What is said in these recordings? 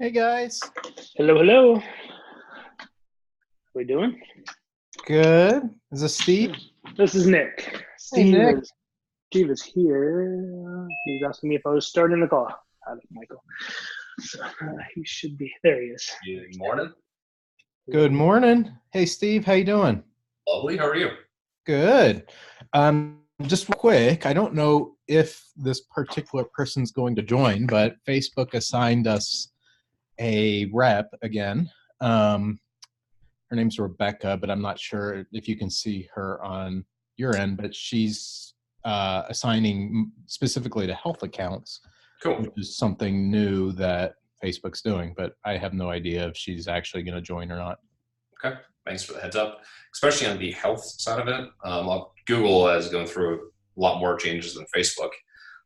Hey guys. Hello, hello. How we doing? Good. Is this Steve? This is Nick. Hey Steve Nick. is Steve is here. He's asking me if I was starting the call. Hi, Michael. So he should be. There he is. Good morning. Good morning. Hey Steve, how you doing? Lovely. How are you? Good. Just quick, I don't know if this particular person's going to join, but Facebook assigned us a rep again. Her name's Rebecca, but I'm not sure if you can see her on your end, but she's assigning specifically to health accounts, Cool. which is something new that Facebook's doing, but I have no idea if she's actually going to join or not. Okay. Thanks for the heads up, especially on the health side of it. Google is going through a lot more changes than Facebook,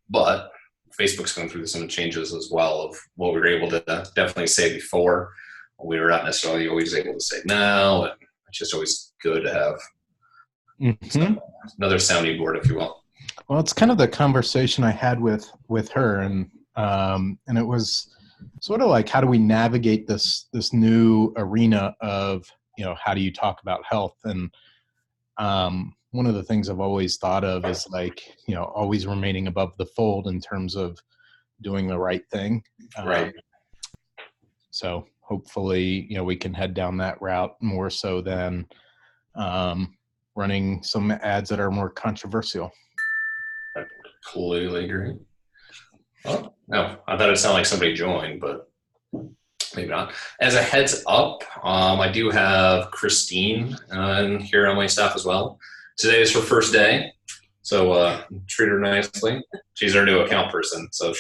but Facebook's going through some changes as well of what we were able to definitely say before. We were not necessarily always able to say now, and it's just always good to have another sounding board, if you will. Well, it's kind of the conversation I had with her, and it was sort of like, how do we navigate this new arena of, how do you talk about health? And one of the things I've always thought of is like, always remaining above the fold in terms of doing the right thing. Right. So hopefully, we can head down that route more so than running some ads that are more controversial. I completely agree. Oh, no, I thought it sounded like somebody joined, but maybe not. As a heads up, I do have Christine here on my staff as well. Today is her first day, so treat her nicely. She's our new account person, so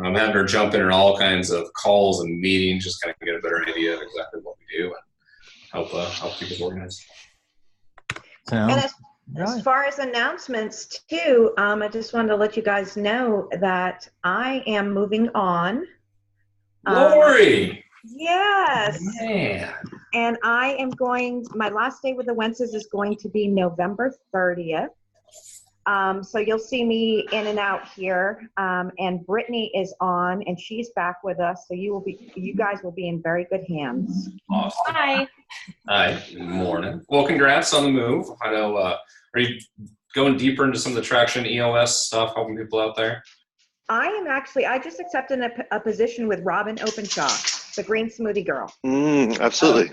I'm having her jump in all kinds of calls and meetings, just kind of get a better idea of exactly what we do and help people organize. Sounds As far as announcements too, I just wanted to let you guys know that I am moving on. Lori! Yes. Man. And my last day with the Wentzes is going to be November 30th. So you'll see me in and out here. And Brittany is on and she's back with us. So you guys will be in very good hands. Awesome. Hi. Hi. Good morning. Well, congrats on the move. I know, are you going deeper into some of the traction EOS stuff, helping people out there? I just accepted a position with Robin Openshaw, the green smoothie girl. Absolutely.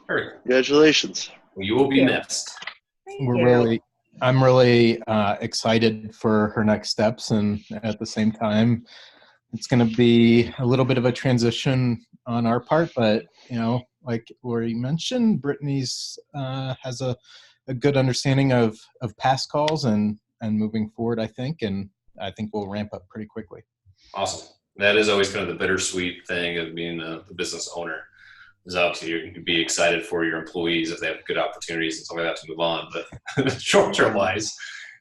Very cool. Congratulations. Well, you will be missed. I'm really excited for her next steps, and at the same time, it's going to be a little bit of a transition on our part. But like Lori mentioned, Brittany's has a good understanding of past calls and moving forward, I think, and I think we'll ramp up pretty quickly. Awesome. That is always kind of the bittersweet thing of being the business owner. Is obviously you can be excited for your employees if they have good opportunities and stuff like that to move on, but short-term wise.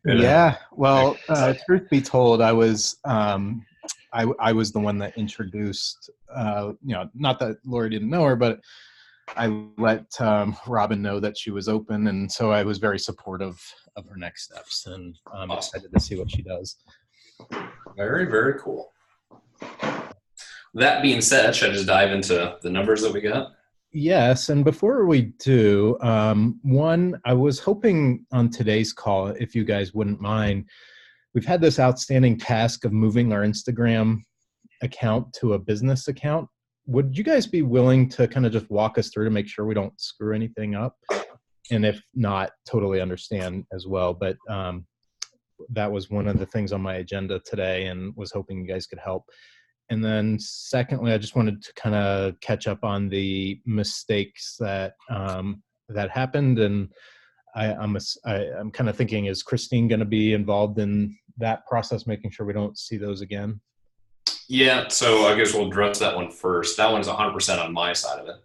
Yeah. Well, truth be told, I was I was the one that introduced. Not that Lori didn't know her, but I let Robin know that she was open, and so I was very supportive of her next steps, and I'm excited to see what she does. Very, very cool. That being said, should I just dive into the numbers that we got? Yes, and before we do, one, I was hoping on today's call, if you guys wouldn't mind, we've had this outstanding task of moving our Instagram account to a business account. Would you guys be willing to kind of just walk us through to make sure we don't screw anything up? And if not, totally understand as well. But that was one of the things on my agenda today and was hoping you guys could help. And then secondly, I just wanted to kind of catch up on the mistakes that that happened. And I'm kind of thinking, is Christine going to be involved in that process, making sure we don't see those again? Yeah, so I guess we'll address that one first. That one's 100% on my side of it.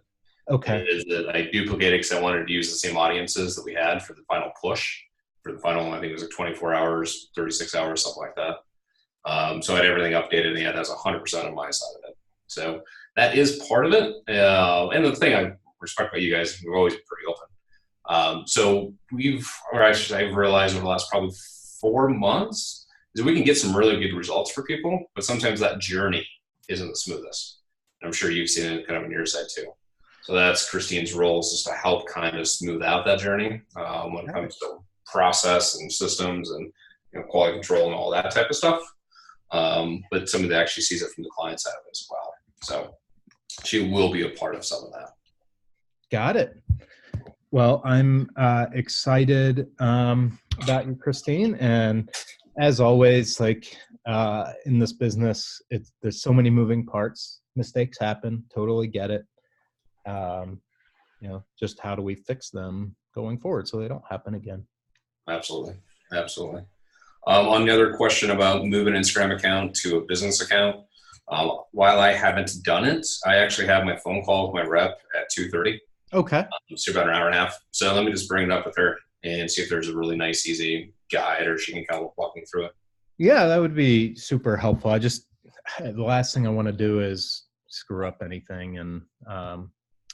Okay. Is that I duplicated because I wanted to use the same audiences that we had for the final push. For the final one, I think it was like 24 hours, 36 hours, something like that. So I had everything updated, and yeah, that's 100% on my side of it. So that is part of it. And the thing I respect about you guys, we've always been pretty open. So I've realized over the last probably 4 months is we can get some really good results for people, but sometimes that journey isn't the smoothest. I'm sure you've seen it kind of on your side too. So that's Christine's role, is just to help kind of smooth out that journey when it comes to process and systems and quality control and all that type of stuff. But somebody that actually sees it from the client side of it as well. So she will be a part of some of that. Got it. Well, I'm excited about you, Christine. And as always, like in this business, there's so many moving parts. Mistakes happen. Totally get it. Just how do we fix them going forward so they don't happen again? Absolutely. Absolutely. On the other question about moving an Instagram account to a business account, while I haven't done it, I actually have my phone call with my rep at 2:30. Okay. So about an hour and a half. So let me just bring it up with her and see if there's a really nice, easy guide, or she can kind of walk me through it. Yeah, that would be super helpful. The last thing I want to do is screw up anything, and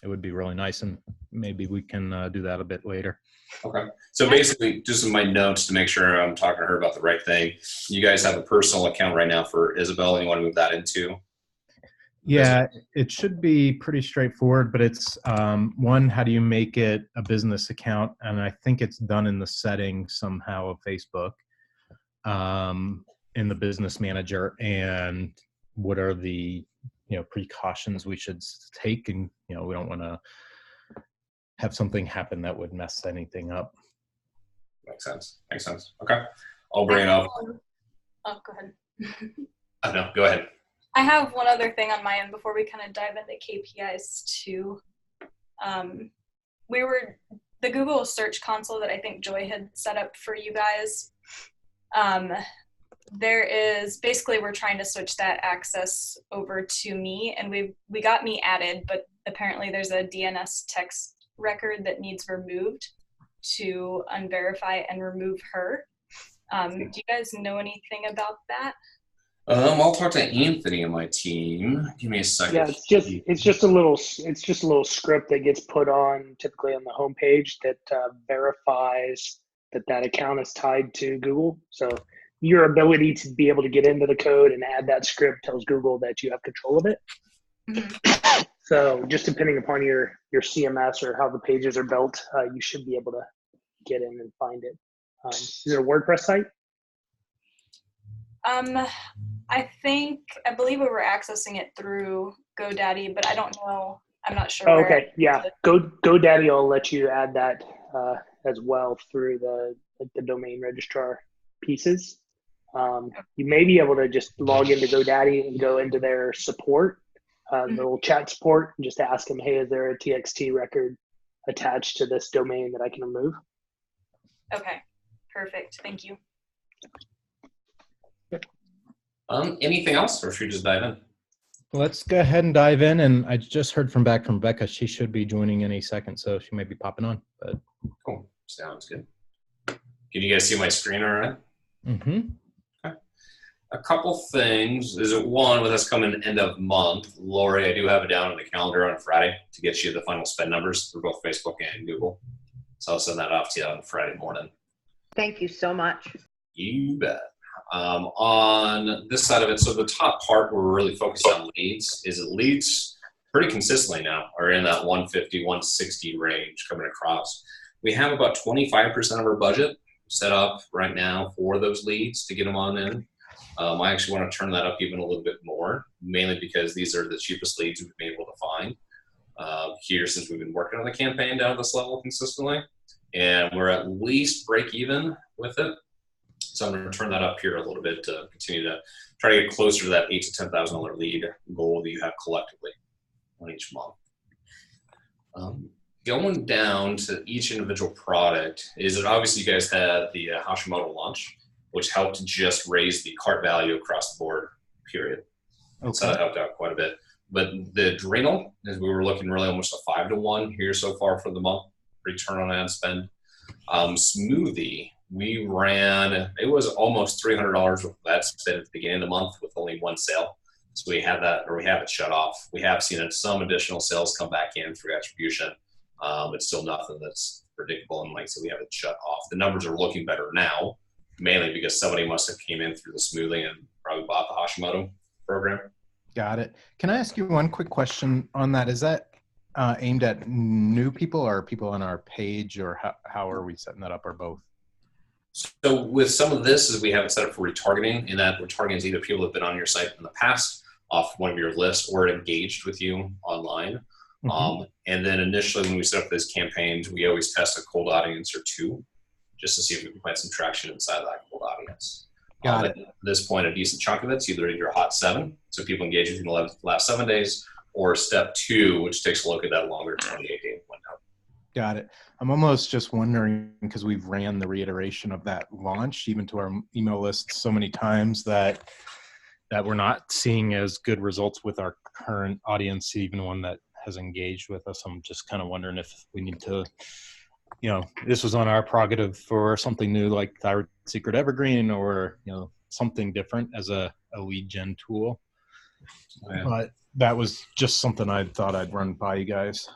it would be really nice, and maybe we can do that a bit later. Okay. So basically, just in my notes to make sure I'm talking to her about the right thing, you guys have a personal account right now for Isabel, and you want to move that into? Yeah, it should be pretty straightforward, but it's one, how do you make it a business account? And I think it's done in the settings somehow of Facebook, in the business manager, and what are the precautions we should take, and we don't want to have something happen that would mess anything up. Makes sense. Okay. I'll bring it up. Oh, go ahead. No, go ahead. I have one other thing on my end before we kind of dive into KPIs too. The Google Search Console that I think Joy had set up for you guys. We're trying to switch that access over to me, and we got me added, but apparently there's a DNS text record that needs removed to unverify and remove her. Do you guys know anything about that? I'll talk to Anthony and my team. Give me a second. Yeah, it's just a little script that gets put on typically on the homepage that verifies that account is tied to Google. So your ability to be able to get into the code and add that script tells Google that you have control of it. Mm-hmm. So just depending upon your CMS or how the pages are built, you should be able to get in and find it. Is it a WordPress site? I believe we were accessing it through GoDaddy, but I don't know. I'm not sure. Oh, okay. Yeah. GoDaddy will let you add that as well through the domain registrar pieces. You may be able to just log into GoDaddy and go into their support, the little chat support, and just ask them, hey, is there a TXT record attached to this domain that I can remove? Okay. Perfect. Thank you. Anything else, or should we just dive in? Let's go ahead and dive in. And I just heard from Becca. She should be joining any second, so she may be popping on. But cool. Sounds good. Can you guys see my screen all right? Mm-hmm. Okay. A couple things. Is it one, with us coming end of month, Lori, I do have it down on the calendar on Friday to get you the final spend numbers for both Facebook and Google. So I'll send that off to you on Friday morning. Thank you so much. You bet. On this side of it, so the top part where we're really focused on leads is it leads pretty consistently now are in that 150, 160 range coming across. We have about 25% of our budget set up right now for those leads to get them on in. I actually want to turn that up even a little bit more, mainly because these are the cheapest leads we've been able to find here since we've been working on the campaign down at this level consistently. And we're at least break even with it. So I'm going to turn that up here a little bit to continue to try to get closer to that $8,000 to $10,000 lead goal that you have collectively on each month. Going down to each individual product is that obviously you guys had the Hashimoto launch, which helped just raise the cart value across the board, period. Okay. So that helped out quite a bit. But the adrenal, as we were looking really almost a 5-to-1 here so far for the month, return on ad spend. Smoothie, we ran, it was almost $300 with that spend at the beginning of the month with only one sale. So we have that, or we have it shut off. We have seen some additional sales come back in through attribution. It's still nothing that's predictable, and like I said, we have it shut off. The numbers are looking better now, mainly because somebody must have came in through the smoothie and probably bought the Hashimoto program. Got it. Can I ask you one quick question on that? Is that aimed at new people or people on our page, or how are we setting that up, or both? So with some of this is we have it set up for retargeting, in that retargeting is either people that have been on your site in the past off one of your lists or engaged with you online. And then initially when we set up those campaigns, we always test a cold audience or two just to see if we can find some traction inside of that cold audience. Got it. At this point, a decent chunk of it's either in your hot 7, so people engage with you in the last 7 days, or step 2, which takes a look at that longer 28-day window. Got it. I'm almost just wondering, because we've ran the reiteration of that launch even to our email list so many times that we're not seeing as good results with our current audience, even one that has engaged with us. I'm just kind of wondering if we need to, this was on our prerogative for something new like Thyroid Secret Evergreen, or, something different as a lead gen tool. Yeah. But that was just something I thought I'd run by you guys.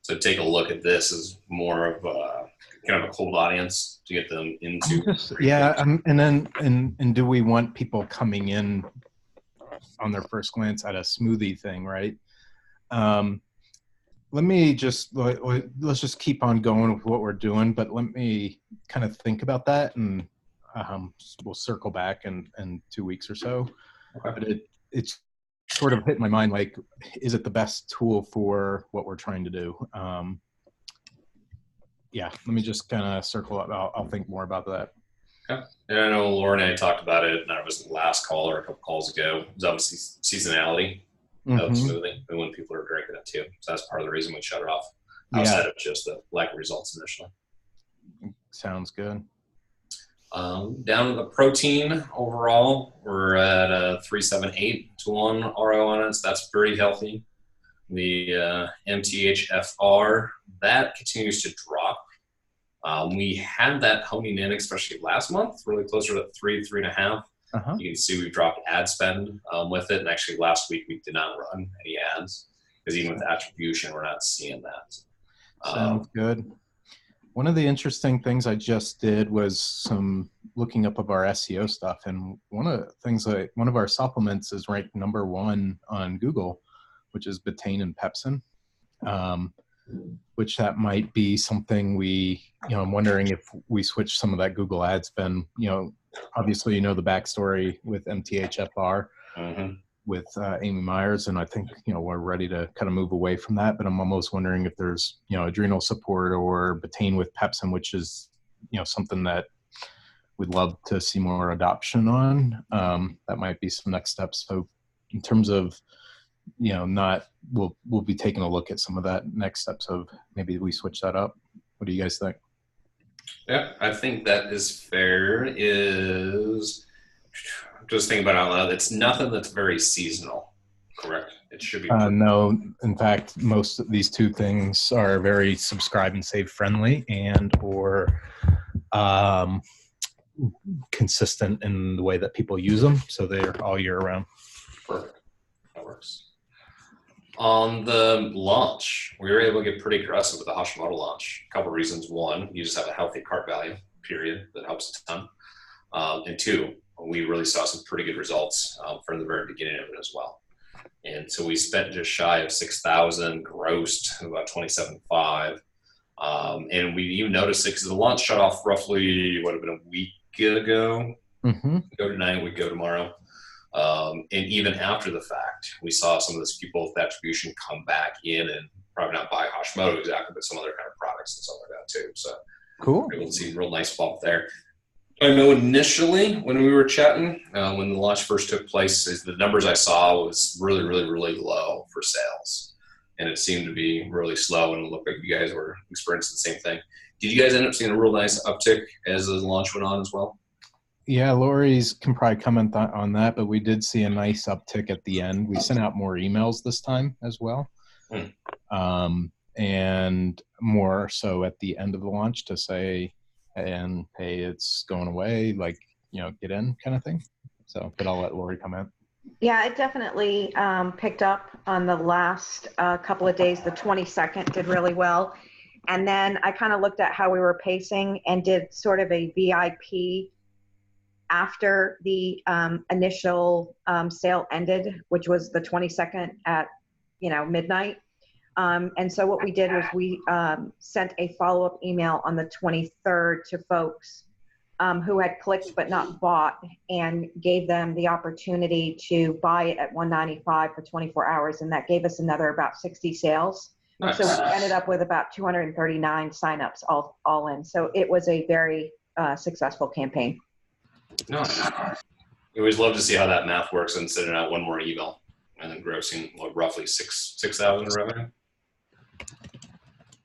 So take a look at this as more of a kind of a cold audience to get them into. And do we want people coming in on their first glance at a smoothie thing, right? Let's just keep on going with what we're doing, but let me kind of think about that, and we'll circle back in 2 weeks or so. Okay. But it's sort of hit my mind, like, is it the best tool for what we're trying to do? Let me just kind of circle up. I'll think more about that. Okay. And I know Laura and I talked about it, and I was the last call or a couple calls ago. It was obviously seasonality of smoothing, and when people are drinking it too. So that's part of the reason we shut it off, outside of just the lack of results initially. Sounds good. Down to the protein overall, we're at a 3.78 to 1 RO on it. So that's pretty healthy. The MTHFR, that continues to drop. We had that honing in, especially last month, really closer to 3.5. You can see we've dropped ad spend with it. And actually last week we did not run any ads, because even with attribution, we're not seeing that. Sounds good. One of the interesting things I just did was some looking up of our SEO stuff. And one of the things, one of our supplements is ranked #1 on Google, which is betaine and pepsin, which that might be something I'm wondering if we switch some of that Google ad spend, obviously, the backstory with MTHFR with Amy Myers. And I think, we're ready to kind of move away from that, but I'm almost wondering if there's, adrenal support or betaine with pepsin, which is, something that we'd love to see more adoption on. That might be some next steps. So in terms of, we'll be taking a look at some of that next steps of maybe we switch that up. What do you guys think? Yeah, I think that is fair. Just thinking about it out loud, it's nothing that's very seasonal, correct? It should be. No, in fact, most of these two things are very subscribe and save friendly or consistent in the way that people use them. So they're all year round. Perfect. That works. On the launch, we were able to get pretty aggressive with the Hashimoto launch. A couple of reasons. One, you just have a healthy cart value, period. That helps a ton. And 2, we really saw some pretty good results from the very beginning of it as well. And so we spent just shy of 6,000, grossed about 27.5. And we even noticed it because the launch shut off roughly, would have been a week ago. Go tonight, we go tomorrow. And even after the fact, we saw some of those people with attribution come back in and probably not buy Hashimoto exactly, but some other kind of products and stuff like that too. So cool. We're able to see a real nice bump there. I know initially when we were chatting, when the launch first took place, the numbers I saw was really, really, really low for sales. And it seemed to be really slow, and it looked like you guys were experiencing the same thing. Did you guys end up seeing a real nice uptick as the launch went on as well? Yeah, Lori's can probably comment on that, but we did see a nice uptick at the end. We sent out more emails this time as well. And more so at the end of the launch to say, hey, it's going away, get in kind of thing. So, but I'll let Lori comment. Yeah, it definitely picked up on the last couple of days. The 22nd did really well. And then I kind of looked at how we were pacing and did sort of a VIP after the initial sale ended, which was the 22nd at midnight. And so what we did was we sent a follow-up email on the 23rd to folks who had clicked but not bought, and gave them the opportunity to buy it at $195 for 24 hours. And that gave us another about 60 sales. Nice. So we ended up with about 239 signups all in. So it was a very successful campaign. Nice. You always love to see how that math works and sending out one more email and then grossing roughly 6,000 in revenue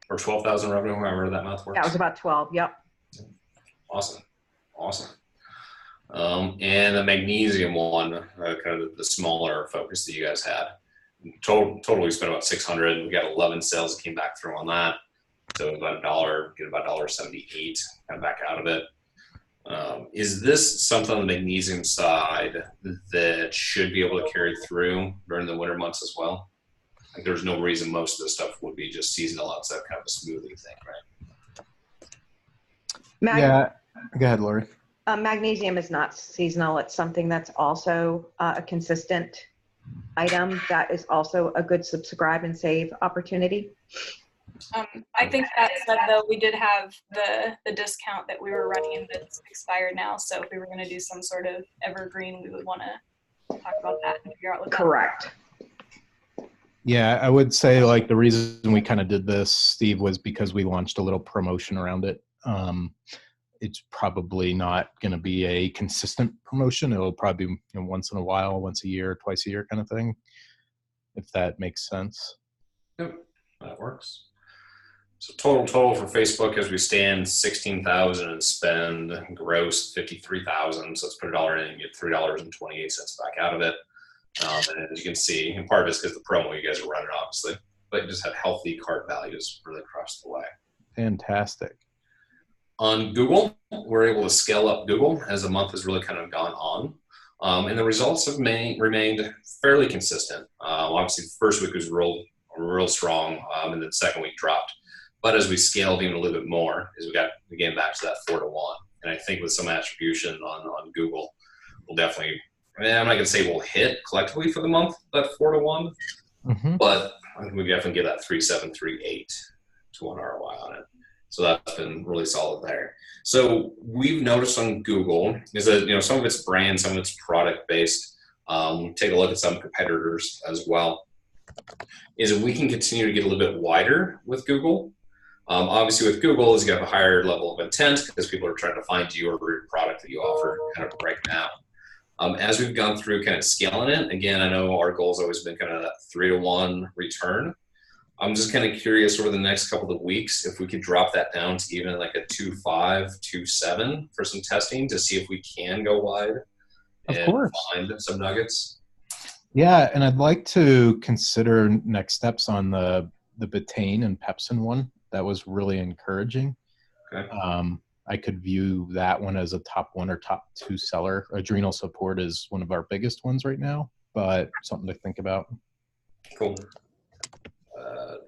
or 12,000 revenue, however that math works. That was about 12. Yep. Awesome. And the magnesium one, kind of the smaller focus that you guys had. Totally spent about 600. We got 11 sales that came back through on that. So about $1, get about $1.78 kind of back out of it. Is this something on the magnesium side that should be able to carry through during the winter months as well? Like, there's no reason most of this stuff would be just seasonal outside kind of a smoothing thing, right? Yeah. Go ahead, Lori. Magnesium is not seasonal. It's something that's also a consistent item. That is also a good subscribe and save opportunity. I think that said, though, we did have the discount that we were running that's expired now. So if we were going to do some sort of evergreen, we would want to talk about that and figure out what Correct. Yeah, I would say like the reason we kind of did this, Steve, was because we launched a little promotion around it. It's probably not going to be a consistent promotion. It'll probably be once in a while, once a year, twice a year kind of thing, if that makes sense. Yep, that works. So total for Facebook as we stand 16,000 and spend gross 53,000. So let's put $1 in and get $3.28 back out of it. And as you can see, and part of it's because the promo you guys are running, obviously, but you just had healthy cart values really across the way. Fantastic. On Google, we're able to scale up Google as the month has really kind of gone on. And the results have remained fairly consistent. Obviously, the first week was real strong, and then the second week dropped. But as we scaled even a little bit more, as we got again back to that 4-to-1, and I think with some attribution on Google, we'll definitely. I'm not going to say we'll hit collectively for the month that 4-to-1, but I think we definitely get that 3.738 to 1 ROI on it. So that's been really solid there. So we've noticed on Google is that some of it's brand, some of it's product based. Take a look at some competitors as well. Is that we can continue to get a little bit wider with Google. Obviously, with Google, is you have a higher level of intent because people are trying to find you or your product that you offer kind of right now. As we've gone through kind of scaling it, again, I know our goal has always been kind of that 3-to-1 return. I'm just kind of curious over the next couple of weeks if we could drop that down to even like a 2.5, 2.7 for some testing to see if we can go wide and find some nuggets. Yeah, and I'd like to consider next steps on the betaine and pepsin one. That was really encouraging. Okay. I could view that one as a top 1 or top 2 seller. Adrenal support is one of our biggest ones right now, but something to think about. Cool.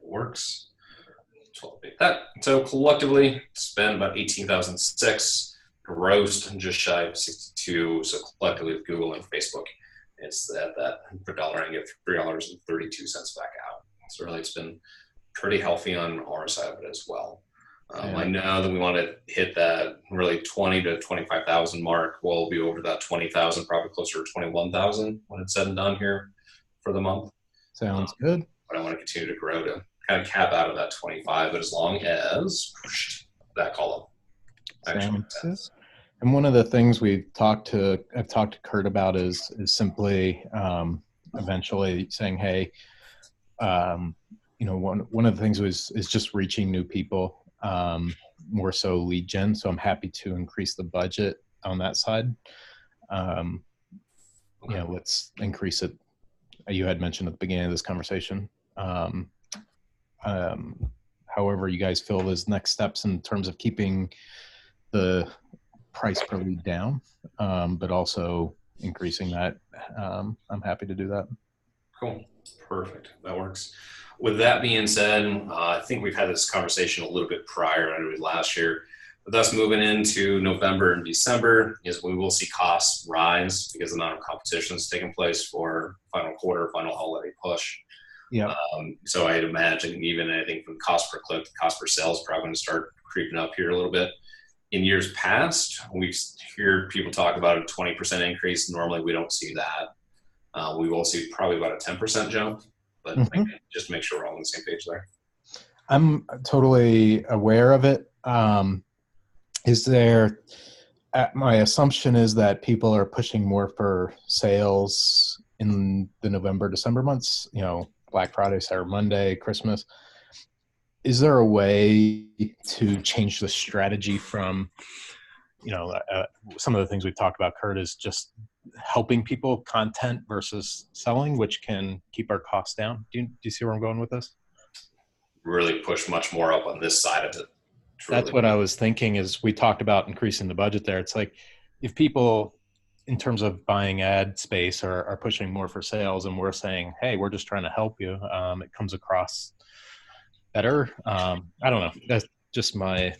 Works. So collectively spend about 18,006, grossed just shy of 62. So collectively with Google and Facebook, it's that per dollar I get $3.32 back out. So really it's been pretty healthy on our side of it as well. I know that we want to hit that really 20 to 25,000 mark. We'll be over that 20,000, probably closer to 21,000 when it's said and done here for the month. Sounds good. But I want to continue to grow to kind of cap out of that 25, but as long as that column. And one of the things I've talked to Kurt about is simply eventually saying, hey, one of the things is just reaching new people, more so lead gen. So I'm happy to increase the budget on that side. Let's increase it. You had mentioned at the beginning of this conversation. However you guys feel is next steps in terms of keeping the price per lead down, but also increasing that. I'm happy to do that. Cool. Perfect. That works. With that being said, I think we've had this conversation a little bit prior, I know last year. with us moving into November and December is we will see costs rise because the amount of competition is taking place for final quarter, final holiday push. Yeah. So I'd imagine even anything from cost per click to cost per sale is probably going to start creeping up here a little bit. In years past, we hear people talk about a 20% increase. Normally, we don't see that. We will see probably about a 10% jump, but just make sure we're all on the same page there. I'm totally aware of it. Is there, my assumption is that people are pushing more for sales in the November, December months, Black Friday, Cyber Monday, Christmas. Is there a way to change the strategy from, some of the things we've talked about, Kurt, is just helping people content versus selling, which can keep our costs down? Do you see where I'm going with this? Really push much more up on this side of it. That's what I was thinking. Is we talked about increasing the budget there. It's like if people, in terms of buying ad space, are pushing more for sales, and we're saying, hey, we're just trying to help you, it comes across better. I don't know. That's just my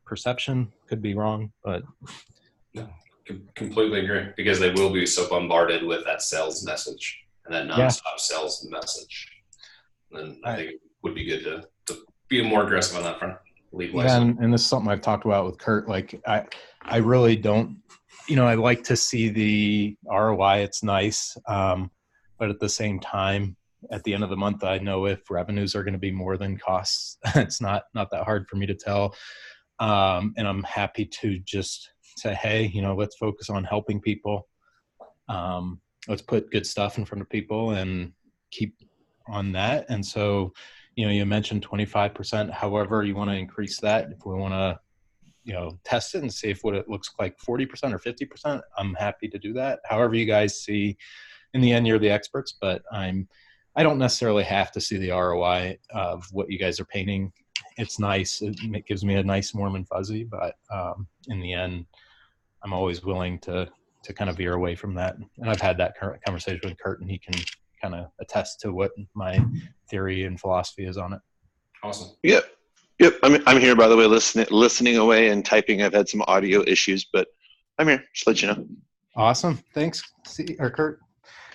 perception. Could be wrong, but no, completely agree, because they will be so bombarded with that sales message and that nonstop sales message. And I think it would be good to be more aggressive on that front. Yeah, and this is something I've talked about with Kurt. Like I really don't, I like to see the ROI. It's nice. But at the same time, at the end of the month, I know if revenues are going to be more than costs. It's not that hard for me to tell. And I'm happy to just say, hey, let's focus on helping people. Let's put good stuff in front of people and keep on that. And so, you mentioned 25%, however you want to increase that. If we want to, test it and see what it looks like, 40% or 50%, I'm happy to do that. However you guys see, in the end, you're the experts, but I don't necessarily have to see the ROI of what you guys are painting. It's nice. It gives me a nice warm and fuzzy, but in the end, I'm always willing to kind of veer away from that. And I've had that conversation with Kurt, and he can kind of attest to what my theory and philosophy is on it. Awesome. Yep. I'm here, by the way, listening away and typing. I've had some audio issues, but I'm here. Just let you know. Awesome. Thanks, Kurt.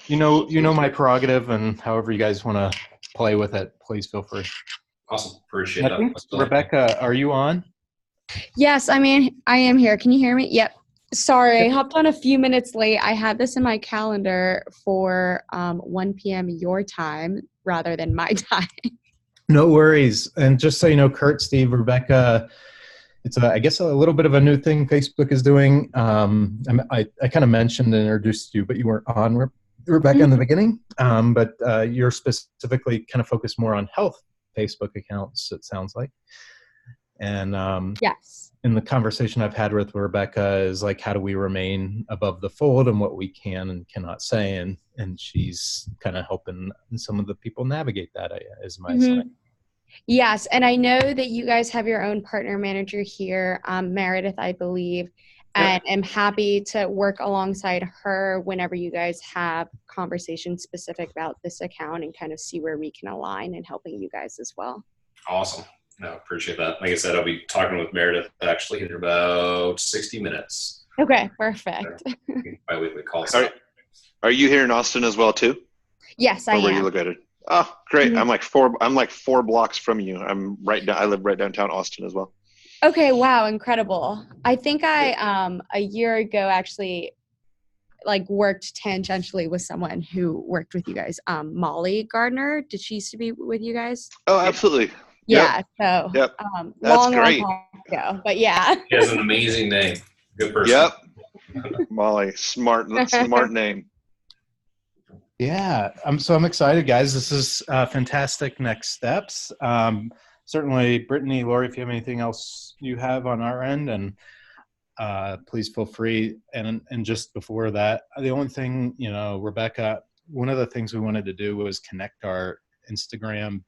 You know my prerogative, and however you guys want to play with it, please feel free. Awesome. Appreciate that. Rebecca, are you on? Yes, I am here. Can you hear me? Yep. Sorry, I hopped on a few minutes late. I had this in my calendar for 1 p.m. your time rather than my time. No worries. And just so you know, Kurt, Steve, Rebecca, it's I guess a little bit of a new thing Facebook is doing. I kind of mentioned and introduced you, but you weren't on, Rebecca, in the beginning. But you're specifically kind of focused more on health Facebook accounts, it sounds like. And yes. In the conversation I've had with Rebecca is like, how do we remain above the fold and what we can and cannot say? And she's kind of helping some of the people navigate that, is my saying. Yes. And I know that you guys have your own partner manager here, Meredith, I believe, and am happy to work alongside her whenever you guys have conversations specific about this account and kind of see where we can align and helping you guys as well. Awesome. No, appreciate that. Like I said, I'll be talking with Meredith actually in about 60 minutes. Okay, perfect. Bi-weekly calls. Are you here in Austin as well too? Yes, I am. Where are you located? Oh, great. I'm like 4 blocks from you. I live right downtown Austin as well. Okay, wow, incredible. I think I a year ago actually worked tangentially with someone who worked with you guys. Molly Gardner, did she used to be with you guys? Oh, absolutely. Yeah, so that's long great. time ago, but yeah. She has an amazing name. Good person. Yep. Molly, smart name. Yeah, I'm excited, guys. This is fantastic next steps. Certainly, Brittany, Lori, if you have anything else you have on our end, and please feel free. And just before that, the only thing, Rebecca, one of the things we wanted to do was connect our Instagram.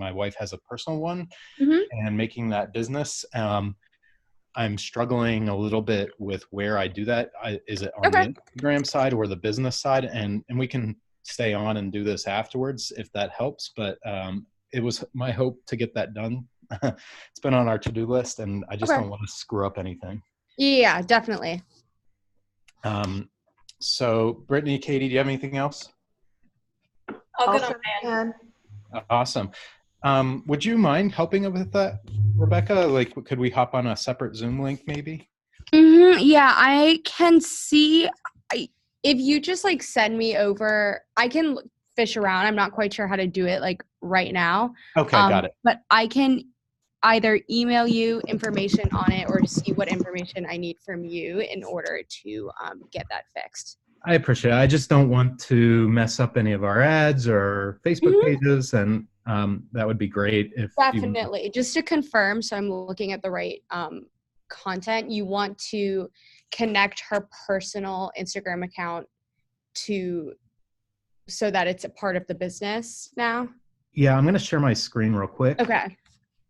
My wife has a personal one, and making that business. I'm struggling a little bit with where I do that. Is it on the Instagram side or the business side? And we can stay on and do this afterwards if that helps. But it was my hope to get that done it's been on our to-do list, and I just Okay. don't want to screw up anything. Yeah, definitely. So Brittany, Katie, do you have anything else? All good Also, on my end. Awesome. Would you mind helping with that, Rebecca? Like, could we hop on a separate Zoom link maybe? Yeah, I can see. If you just like send me over, I can fish around. I'm not quite sure how to do it like right now. Okay, got it. But I can either email you information on it or see what information I need from you in order to get that fixed. I appreciate it. I just don't want to mess up any of our ads or Facebook pages, and that would be great if Definitely. Just to confirm, so I'm looking at the right content, you want to connect her personal Instagram account so that it's a part of the business now? Yeah, I'm going to share my screen real quick. Okay.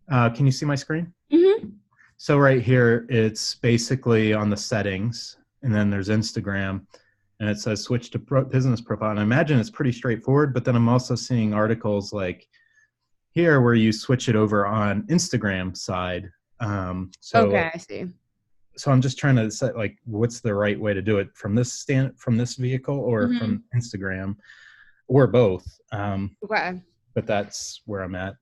Can you see my screen? Mm-hmm. So right here, it's basically on the settings, and then there's Instagram, and it says switch to business profile. And I imagine it's pretty straightforward, but then I'm also seeing articles like here where you switch it over on Instagram side. Okay, I see. So I'm just trying to set like what's the right way to do it from this vehicle or from Instagram or both. Okay. But that's where I'm at.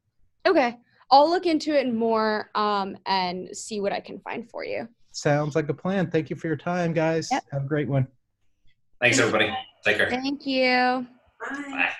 Okay. I'll look into it more and see what I can find for you. Sounds like a plan. Thank you for your time, guys. Yep. Have a great one. Thanks, everybody. Take care. Thank you. Bye. Bye.